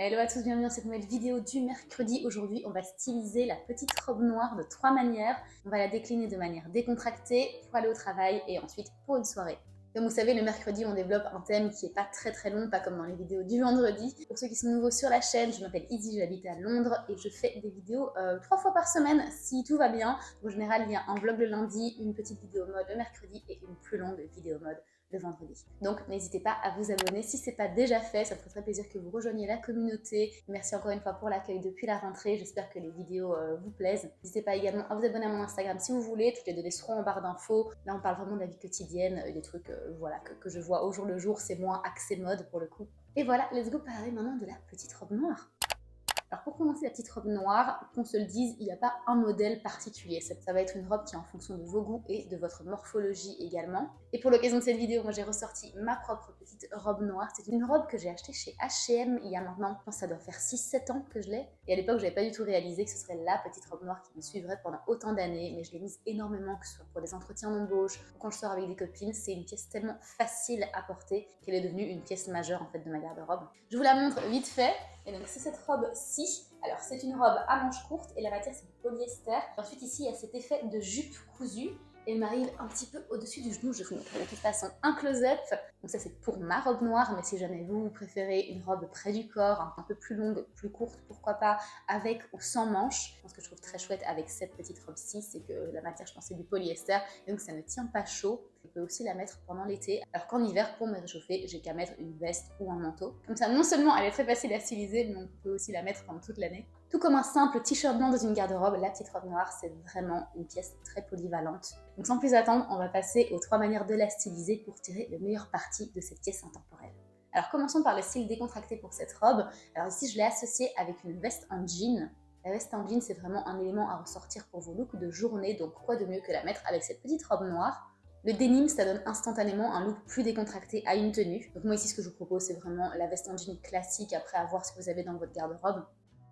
Hello à tous, bienvenue dans cette nouvelle vidéo du mercredi. Aujourd'hui, on va styliser la petite robe noire de 3 manières. On va la décliner de manière décontractée pour aller au travail et ensuite pour une soirée. Comme vous savez, le mercredi, on développe un thème qui n'est pas très long, pas comme dans les vidéos du vendredi. Pour ceux qui sont nouveaux sur la chaîne, je m'appelle Izzy, j'habite à Londres et je fais des vidéos 3 fois par semaine si tout va bien. En général, il y a un vlog le lundi, une petite vidéo mode le mercredi et une plus longue vidéo mode le vendredi. Donc n'hésitez pas à vous abonner si ce n'est pas déjà fait, ça me ferait très plaisir que vous rejoigniez la communauté. Merci encore une fois pour l'accueil depuis la rentrée, j'espère que les vidéos vous plaisent. N'hésitez pas également à vous abonner à mon Instagram si vous voulez, toutes les données seront en barre d'infos. Là on parle vraiment de la vie quotidienne, des trucs voilà, que je vois au jour le jour, c'est moins axé mode pour le coup. Et voilà, let's go parler maintenant de la petite robe noire. Alors pour commencer la petite robe noire, qu'on se le dise, il n'y a pas un modèle particulier. Ça va être une robe qui est en fonction de vos goûts et de votre morphologie également. Et pour l'occasion de cette vidéo, moi j'ai ressorti ma propre petite robe noire. C'est une robe que j'ai achetée chez H&M il y a maintenant, je pense que ça doit faire 6-7 ans que je l'ai. Et à l'époque, je n'avais pas du tout réalisé que ce serait la petite robe noire qui me suivrait pendant autant d'années. Mais je l'ai mise énormément, que ce soit pour des entretiens d'embauche ou quand je sors avec des copines. C'est une pièce tellement facile à porter qu'elle est devenue une pièce majeure en fait de ma garde-robe. Je vous la montre vite fait. Et donc c'est cette robe-ci. Alors c'est une robe à manches courtes et la matière c'est du polyester. Ensuite ici il y a cet effet de jupe cousue. Et elle m'arrive un petit peu au-dessus du genou, je vous montrerai de toute façon un close-up. Donc ça c'est pour ma robe noire, mais si jamais vous préférez une robe près du corps, un peu plus longue, plus courte, pourquoi pas, avec ou sans manches. Ce que je trouve très chouette avec cette petite robe-ci, c'est que la matière je pense c'est du polyester, et donc ça ne tient pas chaud. Je peux aussi la mettre pendant l'été, alors qu'en hiver, pour me réchauffer, j'ai qu'à mettre une veste ou un manteau. Comme ça, non seulement elle est très facile à styliser, mais on peut aussi la mettre pendant toute l'année. Tout comme un simple t-shirt blanc dans une garde-robe, la petite robe noire, c'est vraiment une pièce très polyvalente. Donc sans plus attendre, on va passer aux 3 manières de la styliser pour tirer le meilleur parti de cette pièce intemporelle. Alors commençons par le style décontracté pour cette robe. Alors ici, je l'ai associée avec une veste en jean. La veste en jean, c'est vraiment un élément à ressortir pour vos looks de journée, donc quoi de mieux que la mettre avec cette petite robe noire. Le denim, ça donne instantanément un look plus décontracté à une tenue. Donc moi ici, ce que je vous propose, c'est vraiment la veste en jean classique, après à voir ce que vous avez dans votre garde-robe.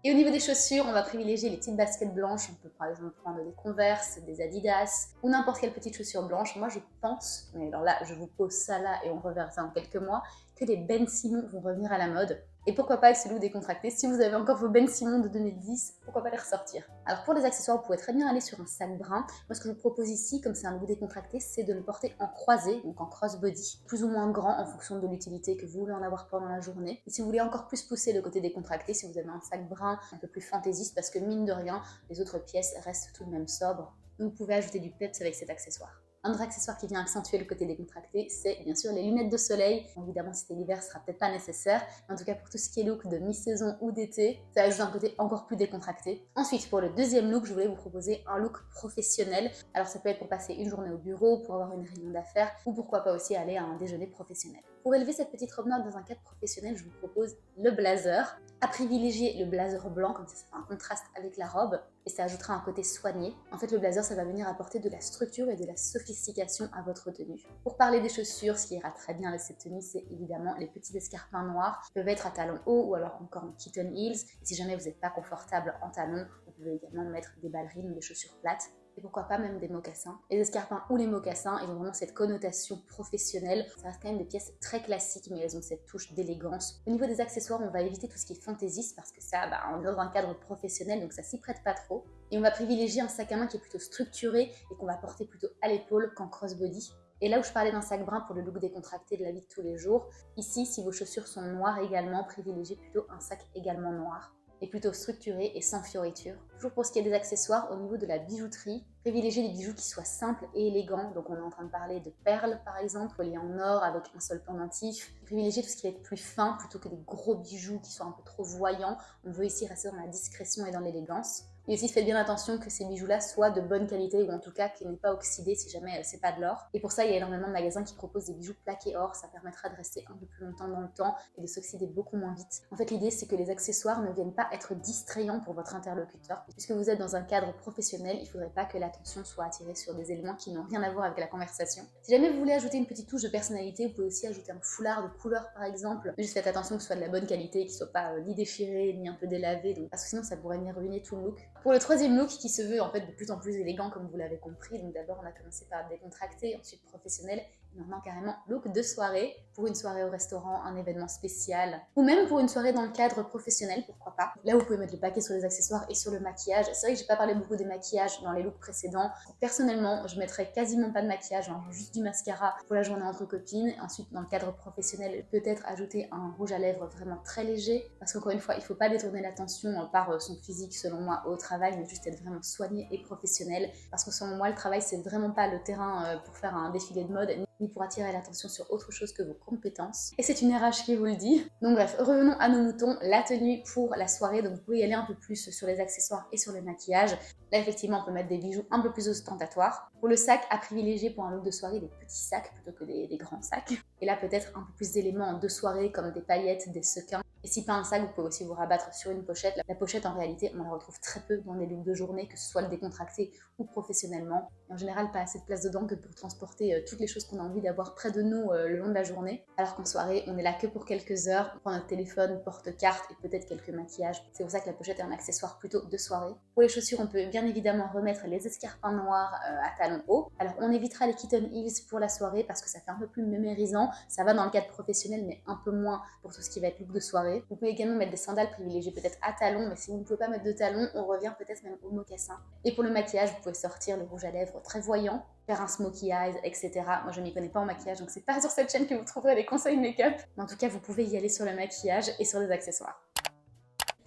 Et au niveau des chaussures, on va privilégier les petites baskets blanches. On peut par exemple prendre des Converse, des Adidas ou n'importe quelle petite chaussure blanche. Moi je pense, mais alors là je vous pose ça là et on reverra ça en quelques mois, que les Ben Simon vont revenir à la mode. Et pourquoi pas avec ce look décontracté, si vous avez encore vos Ben Simon de 2010, pourquoi pas les ressortir. Alors pour les accessoires, vous pouvez très bien aller sur un sac brun. Moi ce que je vous propose ici, comme c'est un look décontracté, c'est de le porter en croisé, donc en crossbody, plus ou moins grand en fonction de l'utilité que vous voulez en avoir pendant la journée. Et si vous voulez encore plus pousser le côté décontracté, si vous avez un sac brun un peu plus fantaisiste, parce que mine de rien, les autres pièces restent tout de même sobres, donc vous pouvez ajouter du peps avec cet accessoire. Un autre accessoire qui vient accentuer le côté décontracté, c'est bien sûr les lunettes de soleil. Bon, évidemment, si c'est l'hiver, ce sera peut-être pas nécessaire. Mais en tout cas, pour tout ce qui est look de mi-saison ou d'été, ça ajoute un côté encore plus décontracté. Ensuite, pour le deuxième look, je voulais vous proposer un look professionnel. Alors, ça peut être pour passer une journée au bureau, pour avoir une réunion d'affaires, ou pourquoi pas aussi aller à un déjeuner professionnel. Pour élever cette petite robe noire dans un cadre professionnel, je vous propose le blazer. À privilégier le blazer blanc, comme ça fait un contraste avec la robe, et ça ajoutera un côté soigné. En fait, le blazer, ça va venir apporter de la structure et de la sophistication à votre tenue. Pour parler des chaussures, ce qui ira très bien avec cette tenue, c'est évidemment les petits escarpins noirs, qui peuvent être à talons hauts ou alors encore en kitten heels. Et si jamais vous n'êtes pas confortable en talons, vous pouvez également mettre des ballerines ou des chaussures plates. Et pourquoi pas même des mocassins. Les escarpins ou les mocassins, ils ont vraiment cette connotation professionnelle. Ça reste quand même des pièces très classiques, mais elles ont cette touche d'élégance. Au niveau des accessoires, on va éviter tout ce qui est fantaisiste, parce que ça, on est dans un cadre professionnel, donc ça s'y prête pas trop. Et on va privilégier un sac à main qui est plutôt structuré et qu'on va porter plutôt à l'épaule qu'en crossbody. Et là où je parlais d'un sac brun pour le look décontracté de la vie de tous les jours, ici, si vos chaussures sont noires également, privilégiez plutôt un sac également noir. Et plutôt structuré et sans fioritures. Toujours pour ce qui est des accessoires, au niveau de la bijouterie, privilégiez des bijoux qui soient simples et élégants. Donc on est en train de parler de perles par exemple, reliées en or avec un seul pendentif. Privilégiez tout ce qui va être plus fin plutôt que des gros bijoux qui soient un peu trop voyants. On veut ici rester dans la discrétion et dans l'élégance. Et aussi faites bien attention que ces bijoux-là soient de bonne qualité ou en tout cas qu'ils n'aient pas oxydé si jamais c'est pas de l'or. Et pour ça, il y a énormément de magasins qui proposent des bijoux plaqués or. Ça permettra de rester un peu plus longtemps dans le temps et de s'oxyder beaucoup moins vite. En fait, l'idée c'est que les accessoires ne viennent pas être distrayants pour votre interlocuteur. Puisque vous êtes dans un cadre professionnel, il ne faudrait pas que l'attention soit attirée sur des éléments qui n'ont rien à voir avec la conversation. Si jamais vous voulez ajouter une petite touche de personnalité, vous pouvez aussi ajouter un foulard de couleur par exemple. Mais juste faites attention que ce soit de la bonne qualité, qu'il ne soit pas ni déchiré, ni un peu délavé, donc, parce que sinon ça pourrait venir ruiner tout le look. Pour le troisième look, qui se veut en fait de plus en plus élégant comme vous l'avez compris, donc d'abord on a commencé par décontracté, ensuite professionnel, maintenant carrément look de soirée, pour une soirée au restaurant, un événement spécial, ou même pour une soirée dans le cadre professionnel, pourquoi pas. Là, vous pouvez mettre le paquet sur les accessoires et sur le maquillage. C'est vrai que j'ai pas parlé beaucoup des maquillages dans les looks précédents. Personnellement, je mettrais quasiment pas de maquillage, hein, juste du mascara pour la journée entre copines. Ensuite, dans le cadre professionnel, peut-être ajouter un rouge à lèvres vraiment très léger, parce qu'encore une fois, il faut pas détourner l'attention par son physique, selon moi, au travail, mais juste être vraiment soigné et professionnel, parce que selon moi, le travail, c'est vraiment pas le terrain pour faire un défilé de mode, ni pour attirer l'attention sur autre chose que vos compétences. Et c'est une RH qui vous le dit. Donc bref, revenons à nos moutons. La tenue pour la soirée, donc vous pouvez y aller un peu plus sur les accessoires et sur le maquillage. Là, effectivement, on peut mettre des bijoux un peu plus ostentatoires. Pour le sac, à privilégier pour un look de soirée, des petits sacs plutôt que des grands sacs. Et là, peut-être un peu plus d'éléments de soirée comme des paillettes, des sequins. Et si pas un sac, vous pouvez aussi vous rabattre sur une pochette. La pochette, en réalité, on la retrouve très peu dans les looks de journée, que ce soit le décontracté ou professionnellement. Et en général, pas assez de place dedans que pour transporter toutes les choses qu'on a envie d'avoir près de nous le long de la journée. Alors qu'en soirée, on est là que pour quelques heures. On prend notre téléphone, porte-carte et peut-être quelques maquillages. C'est pour ça que la pochette est un accessoire plutôt de soirée. Pour les chaussures, on peut bien évidemment remettre les escarpins noirs à talons hauts. Alors on évitera les kitten heels pour la soirée parce que ça fait un peu plus mémérisant. Ça va dans le cadre professionnel mais un peu moins pour tout ce qui va être look de soirée. Vous pouvez également mettre des sandales privilégiées peut-être à talons, mais si vous ne pouvez pas mettre de talons, on revient peut-être même au mocassin. Et pour le maquillage, vous pouvez sortir le rouge à lèvres très voyant, faire un smokey eyes, etc. Moi, je m'y connais pas en maquillage, donc c'est pas sur cette chaîne que vous trouverez des conseils make-up. Mais en tout cas, vous pouvez y aller sur le maquillage et sur les accessoires.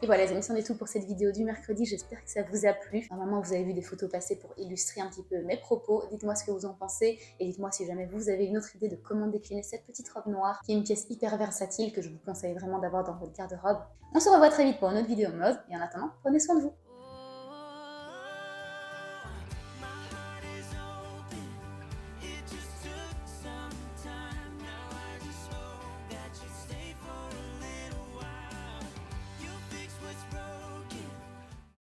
Et voilà les amis, c'en est tout pour cette vidéo du mercredi, j'espère que ça vous a plu. Normalement vous avez vu des photos passer pour illustrer un petit peu mes propos, dites-moi ce que vous en pensez et dites-moi si jamais vous avez une autre idée de comment décliner cette petite robe noire qui est une pièce hyper versatile que je vous conseille vraiment d'avoir dans votre garde-robe. On se revoit très vite pour une autre vidéo mode et en attendant, prenez soin de vous.